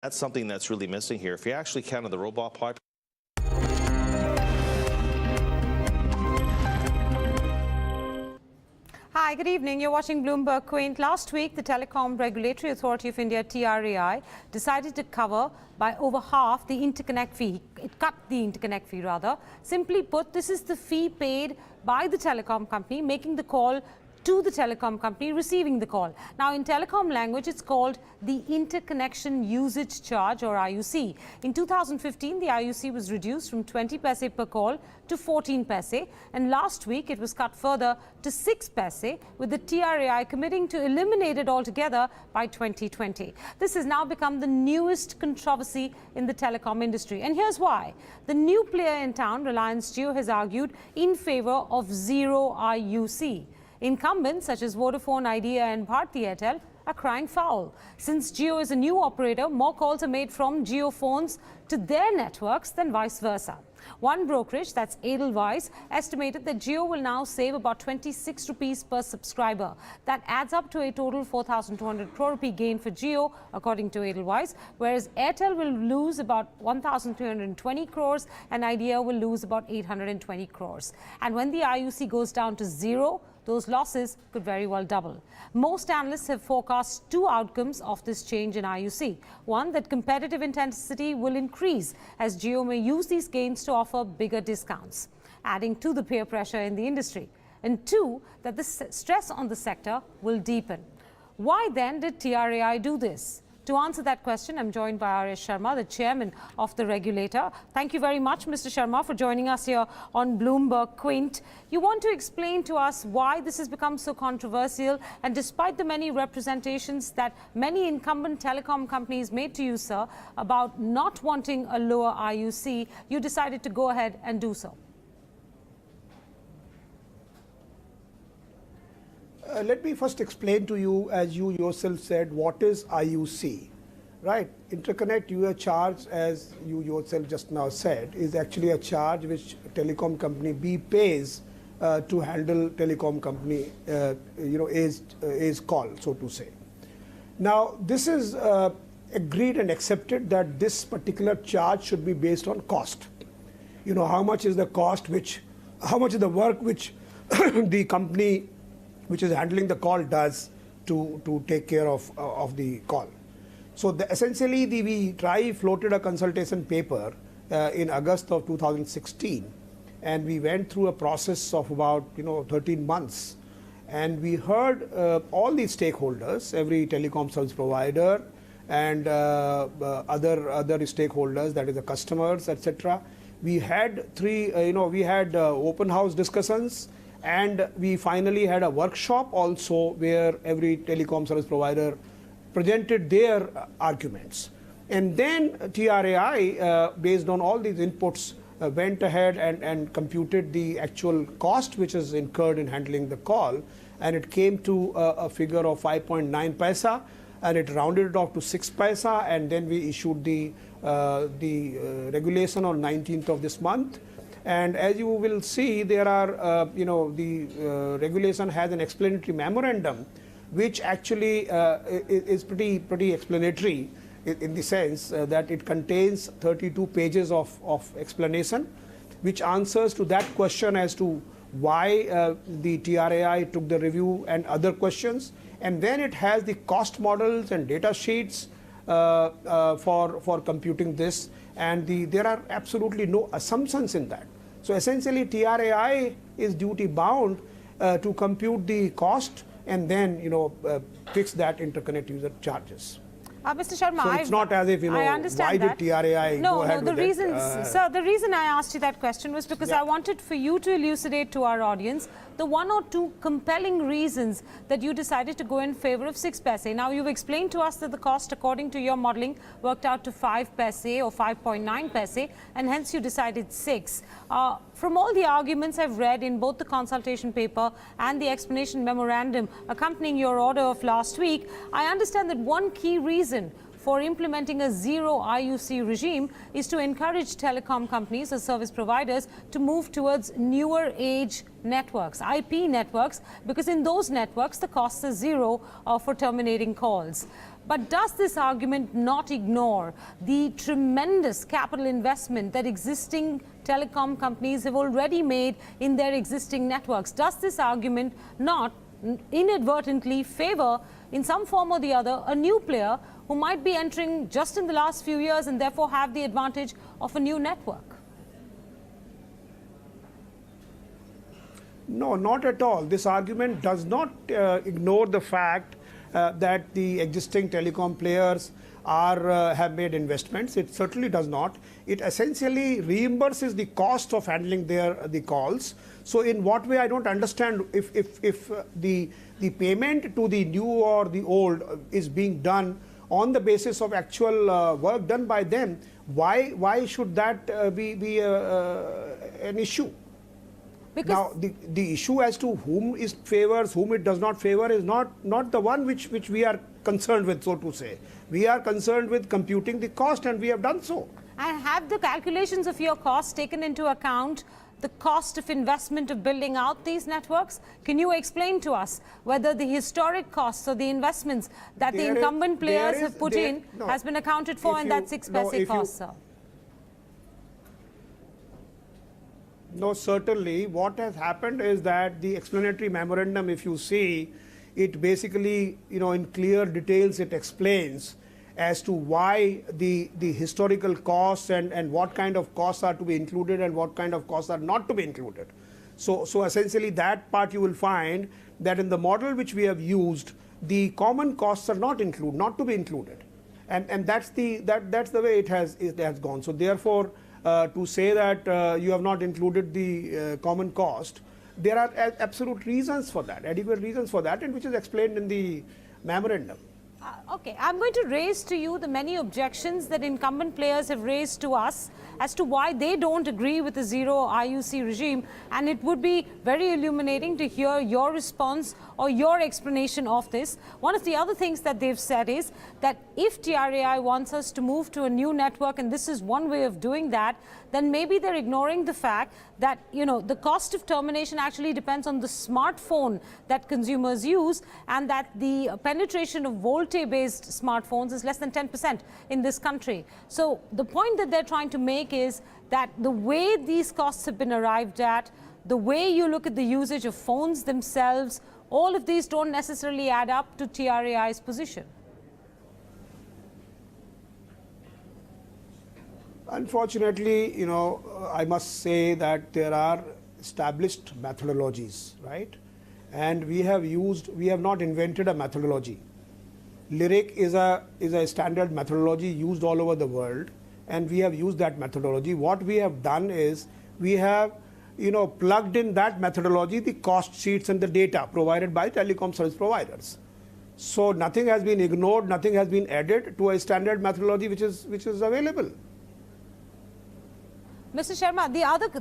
That's something that's really missing here. If you actually counted the robot population. Hi, good evening. You're watching Bloomberg Quint. Last week, the Telecom Regulatory Authority of India, TRAI, decided to cover by over half the interconnect fee. It cut the interconnect fee, rather. Simply put, this is the fee paid by the telecom company making the call to the telecom company receiving the call. Now, in telecom language, it's called the Interconnection Usage Charge, or IUC. In 2015, the IUC was reduced from 20 paise per call to 14 paise, and last week it was cut further to 6 paise, with the TRAI committing to eliminate it altogether by 2020. This has now become the newest controversy in the telecom industry, and here's why. The new player in town, Reliance Jio, has argued in favor of zero IUC. Incumbents such as Vodafone, Idea and Bharti Airtel are crying foul. Since Jio is a new operator, more calls are made from Jio phones to their networks than vice versa. One brokerage, that's Edelweiss, estimated that Jio will now save about 26 rupees per subscriber. That adds up to a total 4,200 crore rupee gain for Jio, according to Edelweiss, whereas Airtel will lose about 1,220 crores and Idea will lose about 820 crores. And when the IUC goes down to zero, those losses could very well double. Most analysts have forecast two outcomes of this change in IUC. One, that competitive intensity will increase as Jio may use these gains to offer bigger discounts, adding to the peer pressure in the industry. And two, that the stress on the sector will deepen. Why then did TRAI do this? To answer that question, I'm joined by RS Sharma, the chairman of the regulator. Thank you very much, Mr. Sharma, for joining us here on Bloomberg Quint. You want to explain to us why this has become so controversial, and despite the many representations that many incumbent telecom companies made to you, sir, about not wanting a lower IUC, you decided to go ahead and do so. Let me first explain to you, as you yourself said, what is IUC, right? Interconnect user charge, as you yourself just now said, is actually a charge which telecom company B pays to handle telecom company, is call, so to say. Now, this is agreed and accepted that this particular charge should be based on cost. You know, how much is the cost, how much is the work which the company which is handling the call does to take care of the call. So essentially, we TRAI floated a consultation paper in August of 2016, and we went through a process of about 13 months, and we heard all the stakeholders, every telecom service provider, and other stakeholders, that is the customers, etc. We had open house discussions. And we finally had a workshop also where every telecom service provider presented their arguments. And then TRAI, based on all these inputs, went ahead and computed the actual cost which is incurred in handling the call. And it came to a figure of 5.9 paisa, and it rounded it off to 6 paisa. And then we issued the regulation on 19th of this month. And as you will see, there are, the regulation has an explanatory memorandum, which actually is pretty explanatory in the sense that it contains 32 pages of explanation, which answers to that question as to why the TRAI took the review and other questions. And then it has the cost models and data sheets for computing this, and there are absolutely no assumptions in that. So essentially, TRAI is duty bound to compute the cost and then fix that interconnect user charges. Mr. Sharma, so it's not as if, I understand why did TRAI go ahead with it? Sir, the reason I asked you that question was because I wanted for you to elucidate to our audience the one or two compelling reasons that you decided to go in favor of 6 paise. Now, you've explained to us that the cost, according to your modeling, worked out to 5 paise or 5.9 paise, and hence you decided 6. From all the arguments I've read in both the consultation paper and the explanation memorandum accompanying your order of last week, I understand that one key reason for implementing a zero IUC regime is to encourage telecom companies or service providers to move towards newer age networks, IP networks, because in those networks the costs are zero for terminating calls. But does this argument not ignore the tremendous capital investment that existing telecom companies have already made in their existing networks? Does this argument not inadvertently favor, in some form or the other, a new player who might be entering just in the last few years and therefore have the advantage of a new network? No, not at all. This argument does not ignore the fact that the existing telecom players have made investments. It certainly does not. It essentially reimburses the cost of handling the calls. So in what way, I don't understand if the payment to the new or the old is being done on the basis of actual work done by them. Why should that be an issue? Because now, the issue as to whom it favors, whom it does not favor is not the one which we are concerned with, so to say. We are concerned with computing the cost, and we have done so. And have the calculations of your costs taken into account the cost of investment of building out these networks? Can you explain to us whether the historic costs or the investments that the incumbent players have put in has been accounted for in that 6 paise cost, sir? No, certainly. What has happened is that the explanatory memorandum, if you see, it basically, in clear details, it explains as to why the historical costs and what kind of costs are to be included and what kind of costs are not to be included. So essentially that part you will find that in the model which we have used, the common costs are not to be included. And that's the way it has gone. So therefore, to say that you have not included the common cost, there are absolute reasons for that, adequate reasons for that, and which is explained in the memorandum. Okay, I'm going to raise to you the many objections that incumbent players have raised to us as to why they don't agree with the zero IUC regime, and it would be very illuminating to hear your response or your explanation of this. One of the other things that they've said is that if TRAI wants us to move to a new network, and this is one way of doing that, then maybe they're ignoring the fact that, the cost of termination actually depends on the smartphone that consumers use, and that the penetration of VoLTE-based smartphones is less than 10% in this country. So the point that they're trying to make is that the way these costs have been arrived at, the way you look at the usage of phones themselves, all of these don't necessarily add up to TRAI's position. Unfortunately, I must say that there are established methodologies, right? And we have not invented a methodology. Lyric is a standard methodology used all over the world, and we have used that methodology. What we have done is we have plugged in that methodology the cost sheets and the data provided by telecom service providers. So nothing has been ignored, nothing has been added to a standard methodology which is available. Mr. Sharma,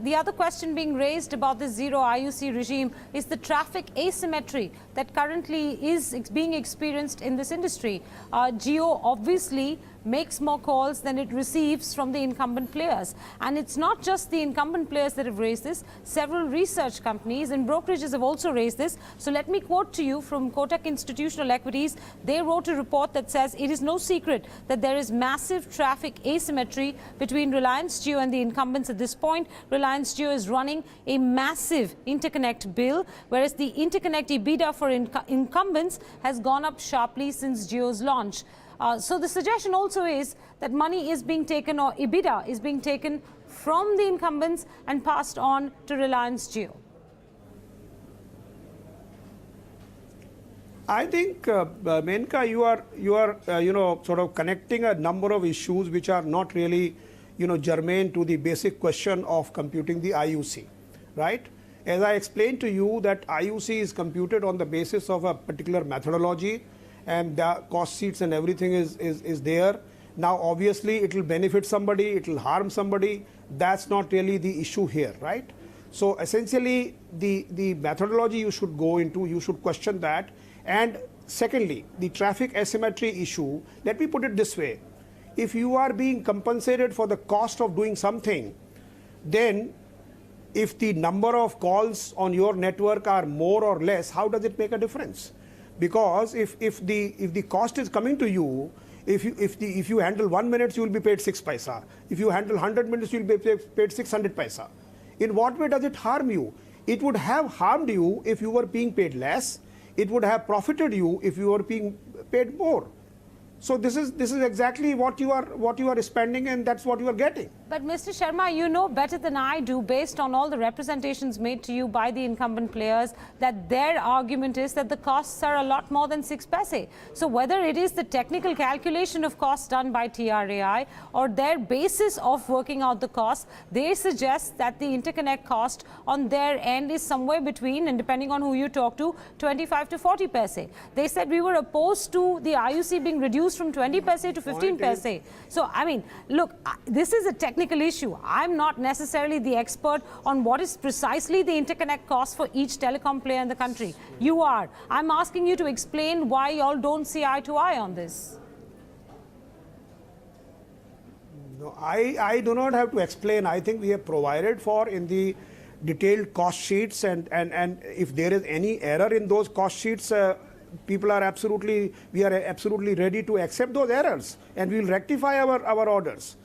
the other question being raised about the zero IUC regime is the traffic asymmetry that currently is being experienced in this industry. Jio obviously makes more calls than it receives from the incumbent players. And it's not just the incumbent players that have raised this. Several research companies and brokerages have also raised this. So let me quote to you from Kotak Institutional Equities. They wrote a report that says it is no secret that there is massive traffic asymmetry between Reliance Jio and the incumbents at this point. Reliance Jio is running a massive interconnect bill, whereas the interconnect EBITDA for incumbents has gone up sharply since Jio's launch. So the suggestion also is that money is being taken, or EBITDA is being taken from the incumbents and passed on to Reliance Jio. I think, Menka, you are sort of connecting a number of issues which are not really germane to the basic question of computing the IUC, right? As I explained to you, that IUC is computed on the basis of a particular methodology, and the cost sheets and everything is there. Now, obviously, it will benefit somebody, it will harm somebody. That's not really the issue here, right? So essentially, the methodology you should go into, you should question that. And Secondly, the traffic asymmetry issue, let me put it this way. If you are being compensated for the cost of doing something, then if the number of calls on your network are more or less, how does it make a difference? Because if the cost is coming to you, if you handle 1 minute, you will be paid 6 paisa. If you handle 100 minutes, you will be paid 600 paisa. In what way does it harm you? It would have harmed you if you were being paid less. It would have profited you if you were being paid more. So this is exactly what you are spending, and that's what you are getting. But Mr. Sharma, you know better than I do, based on all the representations made to you by the incumbent players, that their argument is that the costs are a lot more than 6 paise. So whether it is the technical calculation of costs done by TRAI or their basis of working out the costs, they suggest that the interconnect cost on their end is somewhere between, and depending on who you talk to, 25 to 40 paise. They said we were opposed to the IUC being reduced from 20 paise to 15 paise. So, I mean, look, this is a technical issue. I'm not necessarily the expert on what is precisely the interconnect cost for each telecom player in the country. You are. I'm asking you to explain why y'all don't see eye to eye on this. No, I do not have to explain. I think we have provided for in the detailed cost sheets, and if there is any error in those cost sheets, we are absolutely ready to accept those errors, and we will rectify our orders.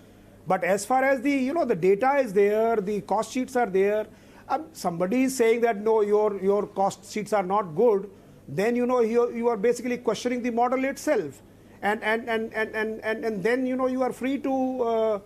But as far as the the data is there, the cost sheets are there. Somebody is saying that no, your cost sheets are not good. Then you are basically questioning the model itself, and then you are free to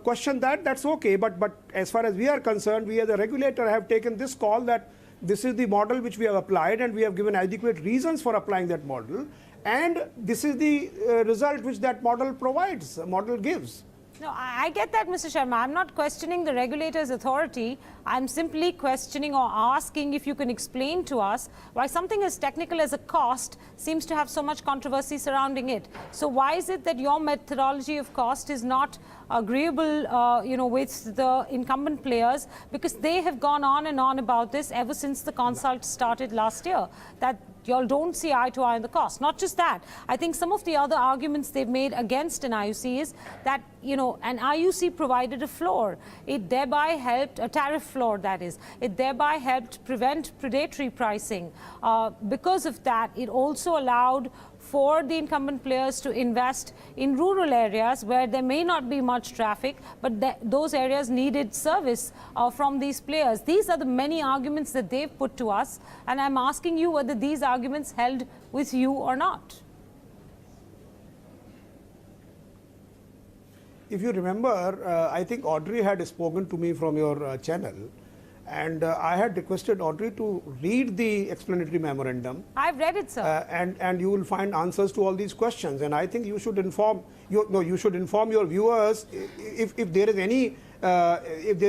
question that. That's okay. But as far as we are concerned, we as a regulator have taken this call that this is the model which we have applied, and we have given adequate reasons for applying that model, and this is the result which that model provides, model gives. No, I get that, Mr. Sharma. I'm not questioning the regulator's authority. I'm simply questioning or asking if you can explain to us why something as technical as a cost seems to have so much controversy surrounding it. So why is it that your methodology of cost is not agreeable, with the incumbent players? Because they have gone on and on about this ever since the consult started last year, that y'all don't see eye to eye on the cost. Not just that. I think some of the other arguments they've made against an IUC is that, an IUC provided a floor. It thereby helped, a tariff floor that is, it thereby helped prevent predatory pricing. Because of that, it also allowed for the incumbent players to invest in rural areas where there may not be much traffic, but those areas needed service from these players. These are the many arguments that they've put to us, and I'm asking you whether these arguments held with you or not. If you remember, I think Audrey had spoken to me from your channel, and I had requested Audrey to read the explanatory memorandum. I've read it, sir. And you will find answers to all these questions. And I think you should inform your viewers if there is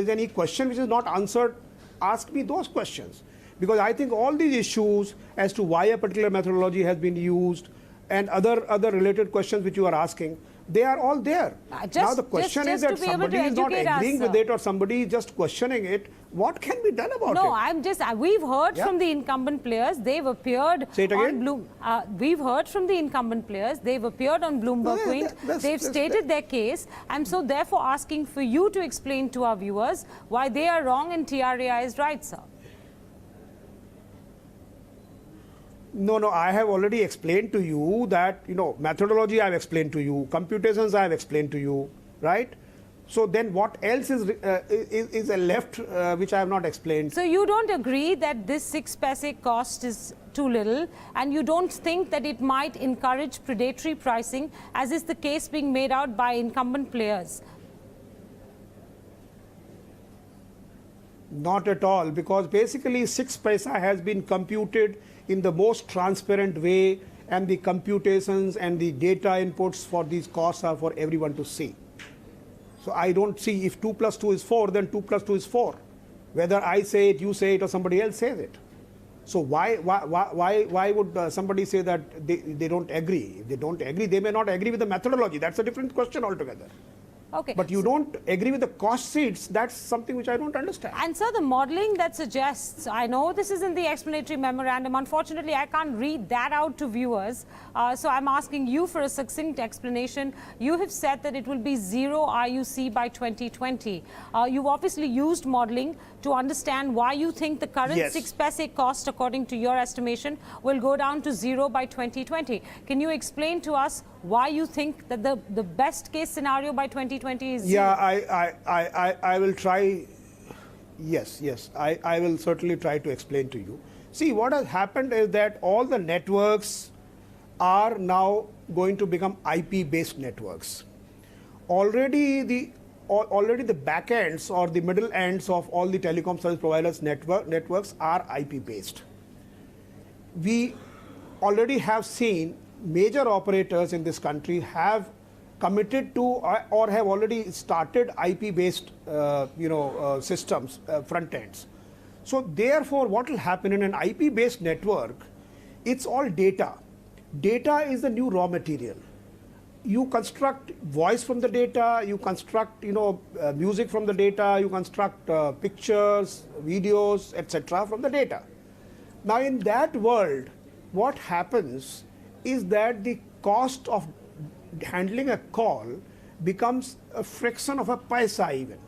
any question which is not answered. Ask me those questions, because I think all these issues as to why a particular methodology has been used and other related questions which you are asking, they are all there. Now the question is that somebody is not agreeing with it, or somebody is just questioning it. What can be done about it? No, we've heard from the incumbent players. They've appeared on we've heard from the incumbent players. They've appeared on Bloomberg Quint. They've stated their case. I'm so therefore asking for you to explain to our viewers why they are wrong and TRAI is right, sir. No, I have already explained to you that, methodology I have explained to you, computations I have explained to you, right? So then what else is left which I have not explained? So you don't agree that this 6 paise cost is too little, and you don't think that it might encourage predatory pricing, as is the case being made out by incumbent players? Not at all, because basically 6 paisa has been computed in the most transparent way, and the computations and the data inputs for these costs are for everyone to see. So I don't see, if 2 plus 2 is 4, then 2 plus 2 is 4. Whether I say it, you say it, or somebody else says it. So why would somebody say that they don't agree? If they don't agree, they may not agree with the methodology. That's a different question altogether. Okay. But you don't agree with the cost sheets, that's something which I don't understand. And sir, the modeling that suggests, I know this is in the explanatory memorandum, unfortunately I can't read that out to viewers, so I'm asking you for a succinct explanation. You have said that it will be zero RUC by 2020. You've obviously used modeling to understand why you think the current Yes. 6 paise cost, according to your estimation, will go down to zero by 2020. Can you explain to us why you think that the best case scenario by 2020 is zero? Yeah, I will try. Yes, I will certainly try to explain to you. See, what has happened is that all the networks are now going to become IP-based networks. Already the back ends or the middle ends of all the telecom service providers networks are IP-based. We already have seen major operators in this country have committed to or have already started IP-based systems, front ends. So therefore, what will happen in an IP-based network, it's all data. Data is the new raw material. You construct voice from the data, you construct music from the data, you construct pictures, videos, etc. from the data. Now in that world, what happens is that the cost of handling a call becomes a fraction of a paisa even.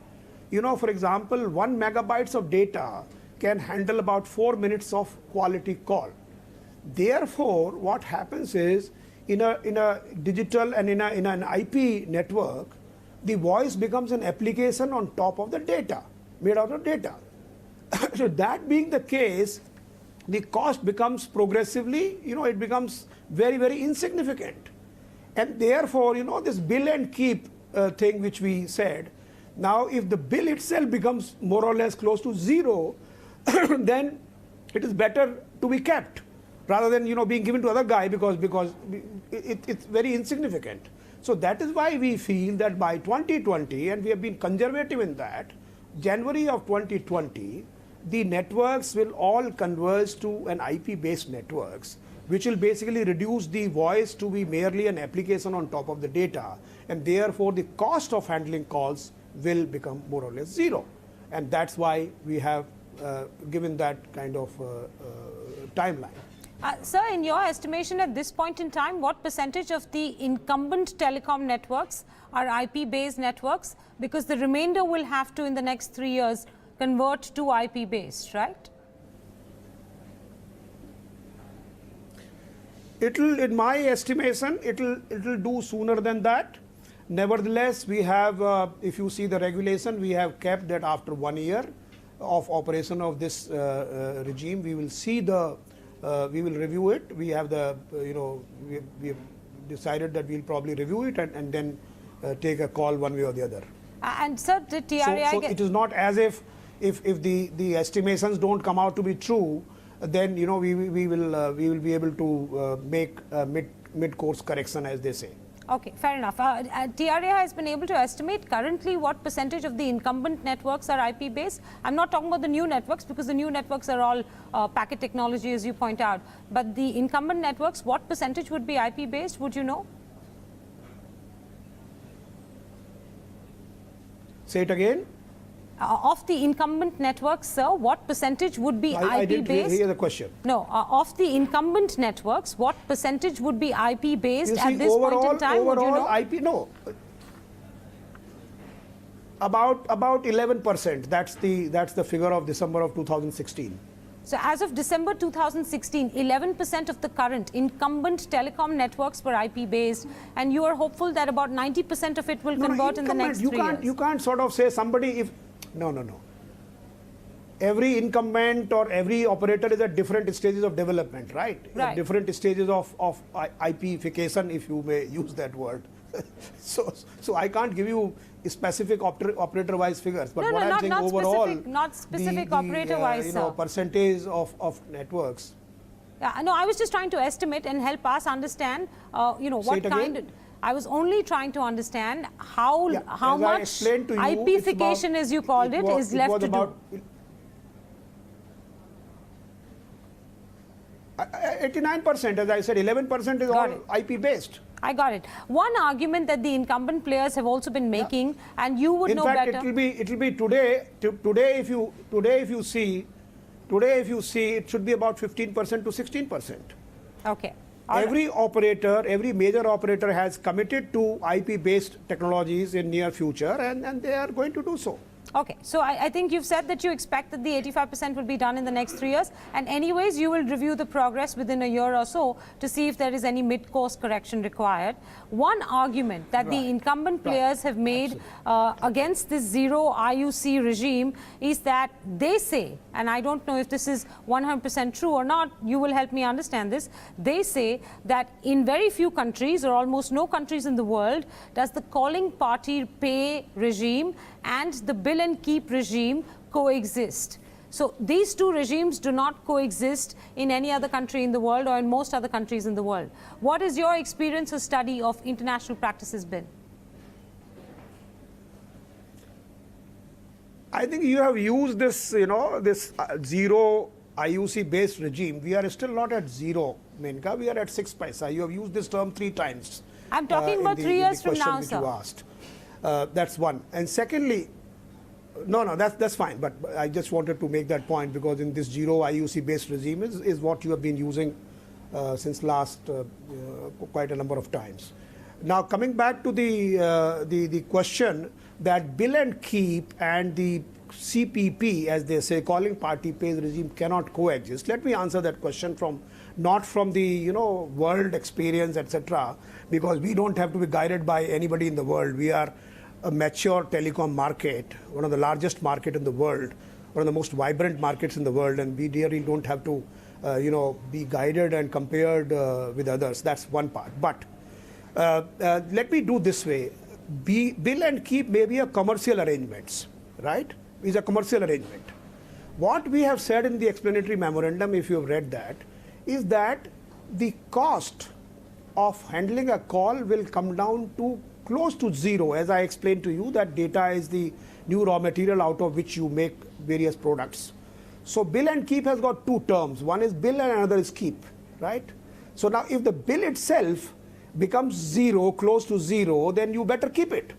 For example, 1 megabytes of data can handle about 4 minutes of quality call. Therefore, what happens is in a digital and in an IP network, the voice becomes an application on top of the data, made out of data. So that being the case, the cost becomes progressively, it becomes very, very insignificant. And therefore, this bill and keep thing which we said, now if the bill itself becomes more or less close to zero, then it is better to be kept rather than being given to other guy because it's very insignificant. So that is why we feel that by 2020, and we have been conservative in that, January of 2020, the networks will all converge to an IP-based networks, which will basically reduce the voice to be merely an application on top of the data, and therefore the cost of handling calls will become more or less zero. And that's why we have given that kind of timeline. Sir, in your estimation at this point in time, what percentage of the incumbent telecom networks are IP-based networks? Because the remainder will have to, in the next 3 years, convert to IP-based, right? In my estimation, it'll do sooner than that. Nevertheless, we have, if you see the regulation, we have kept that after 1 year of operation of this regime, we will see we will review it. We have we have decided that we'll probably review it and then take a call one way or the other. And sir, the TRAI... So it is not as if the estimations don't come out to be true, then we will be able to make mid-course correction, as they say. Okay, fair enough. TRAI has been able to estimate currently what percentage of the incumbent networks are IP-based. I'm not talking about the new networks because the new networks are all packet technology, as you point out. But the incumbent networks, what percentage would be IP-based? Would you know? Say it again. Of the incumbent networks, sir, what percentage would be IP-based? I didn't hear the question. No, of the incumbent networks, what percentage would be IP-based at this point in time? Would you know? IP, no. About 11%. That's the figure of December of 2016. So as of December 2016, 11% of the current incumbent telecom networks were IP-based, and you are hopeful that about 90% of it will convert in the next 3 years. You can't sort of say somebody if... No. Every incumbent or every operator is at different stages of development, right? At different stages of IPification, if you may use that word. So I can't give you specific operator-wise figures, but what I'm saying overall, not specific operator-wise, sir. Percentage of networks. Yeah, no, I was just trying to estimate and help us understand, what kind of... I was only trying to understand how much IPification, as you called it, is left to do. 89%, as I said, 11% is all IP-based. I got it. One argument that the incumbent players have also been making, and you would know better. In fact, it will be today. Today, if you see, it should be about 15% to 16%. Okay. Every operator, every major operator has committed to IP-based technologies in near future, and they are going to do so. Okay, so I think you've said that you expect that the 85% will be done in the next 3 years, and anyways, you will review the progress within a year or so to see if there is any mid-course correction required. One argument that the incumbent players have made against this zero IUC regime is that they say, and I don't know if this is 100% true or not, you will help me understand this, they say that in very few countries or almost no countries in the world does the calling party pay regime and the bill and keep regime coexist. So these two regimes do not coexist in any other country in the world or in most other countries in the world. What is your experience or study of international practices been? I think you have used this, this zero IUC based regime. We are still not at zero, Menka. We are at 6 paisa. You have used this term 3 times. I'm talking about 3 years from now, sir. You asked. That's one. And secondly, no, that's fine. But I just wanted to make that point because in this zero IUC based regime is what you have been using since last quite a number of times. Now coming back to the question that bill and keep and the CPP, as they say, calling party pays regime cannot coexist. Let me answer that question not from the world experience, etc., because we don't have to be guided by anybody in the world. We are a mature telecom market, one of the largest market in the world, one of the most vibrant markets in the world, and we really don't have to be guided and compared with others. That's one part. But let me do this way. Bill and keep may be a commercial arrangements, right? Is a commercial arrangement. What we have said in the explanatory memorandum, if you have read that, is that the cost of handling a call will come down to close to zero. As I explained to you, that data is the new raw material out of which you make various products. So bill and keep has got 2 terms. One is bill and another is keep, right? So now if the bill itself becomes zero, close to zero, then you better keep it.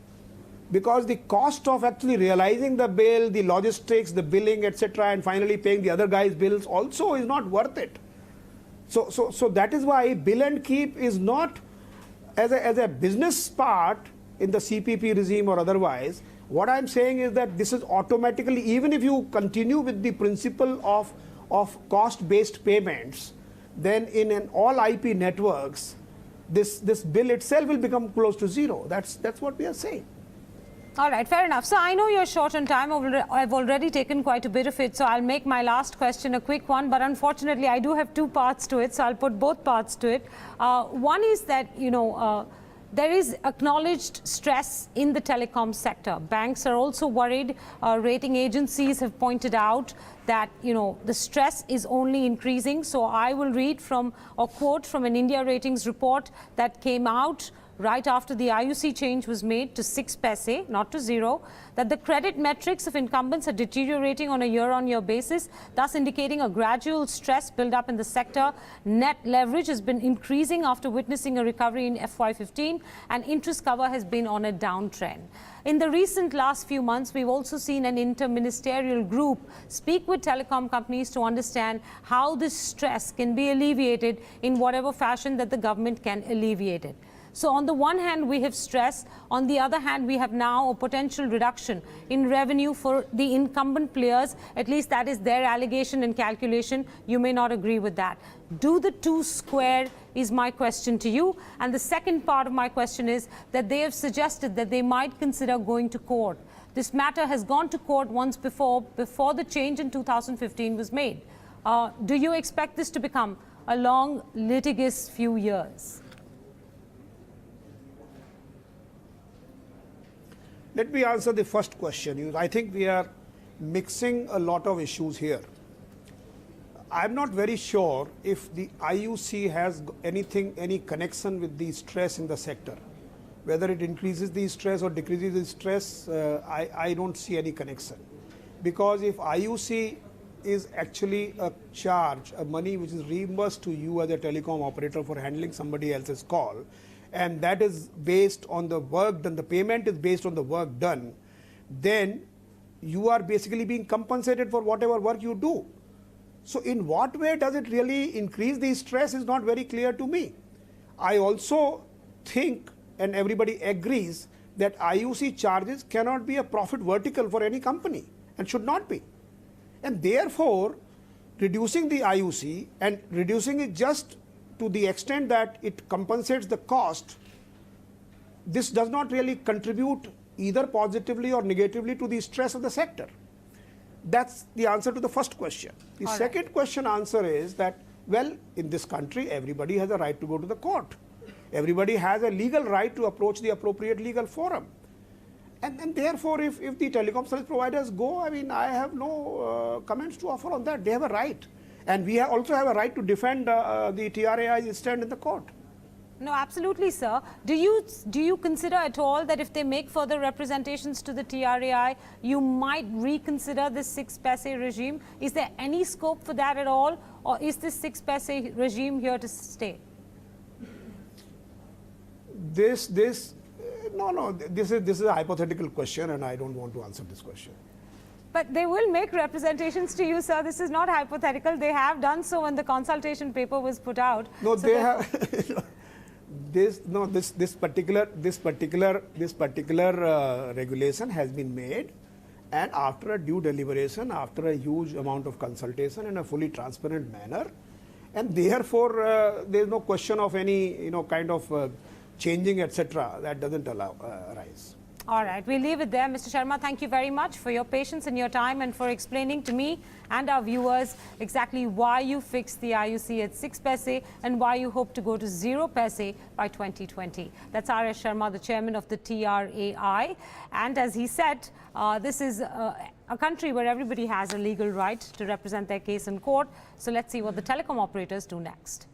Because the cost of actually realizing the bill, the logistics, the billing, etc., and finally paying the other guy's bills also is not worth it. So that is why bill and keep is not as a business part in the CPP regime or otherwise. What I'm saying is that this is automatically, even if you continue with the principle of cost-based payments, then in all IP networks, this bill itself will become close to zero. That's what we are saying. All right, fair enough. So I know you're short on time. I've already taken quite a bit of it, so I'll make my last question a quick one. But unfortunately, I do have 2 parts to it, so I'll put both parts to it. One is that, there is acknowledged stress in the telecom sector. Banks are also worried. Rating agencies have pointed out that, the stress is only increasing. So I will read from a quote from an India Ratings report that came out right after the IUC change was made to 6 paise, not to 0, that the credit metrics of incumbents are deteriorating on a year-on-year basis, thus indicating a gradual stress build-up in the sector. Net leverage has been increasing after witnessing a recovery in FY15, and interest cover has been on a downtrend. In the recent last few months, we've also seen an interministerial group speak with telecom companies to understand how this stress can be alleviated in whatever fashion that the government can alleviate it. So on the one hand, we have stress. On the other hand, we have now a potential reduction in revenue for the incumbent players. At least that is their allegation and calculation. You may not agree with that. Do the 2 square is my question to you. And the second part of my question is that they have suggested that they might consider going to court. This matter has gone to court once before the change in 2015 was made. Do you expect this to become a long litigious few years? Let me answer the first question. I think we are mixing a lot of issues here. I'm not very sure if the IUC has any connection with the stress in the sector. Whether it increases the stress or decreases the stress, I don't see any connection. Because if IUC is actually a charge, a money which is reimbursed to you as a telecom operator for handling somebody else's call, and that is based on the work done, the payment is based on the work done, then you are basically being compensated for whatever work you do. So in what way does it really increase the stress is not very clear to me. I also think, and everybody agrees, that IUC charges cannot be a profit vertical for any company and should not be. And therefore, reducing the IUC and reducing it just to the extent that it compensates the cost, this does not really contribute either positively or negatively to the stress of the sector. That's the answer to the first question. The second question answer is that, well, in this country, everybody has a right to go to the court. Everybody has a legal right to approach the appropriate legal forum. And therefore, if the telecom service providers go, I mean, I have no comments to offer on that. They have a right. And we also have a right to defend the TRAI's stand in the court. No, absolutely, sir. Do you consider at all that if they make further representations to the TRAI, you might reconsider this 6 paise regime? Is there any scope for that at all, or is this 6 paise regime here to stay? This is a hypothetical question, and I don't want to answer this question. But they will make representations to you, sir. This is not hypothetical. They have done so when the consultation paper was put out. No, so they have. This particular regulation has been made, and after a due deliberation, after a huge amount of consultation in a fully transparent manner, and therefore there is no question of any kind of changing, etc. That doesn't arise. All right, we'll leave it there. Mr. Sharma, thank you very much for your patience and your time and for explaining to me and our viewers exactly why you fixed the IUC at 6 paise and why you hope to go to 0 paise by 2020. That's RS Sharma, the chairman of the TRAI. And as he said, this is a country where everybody has a legal right to represent their case in court. So let's see what the telecom operators do next.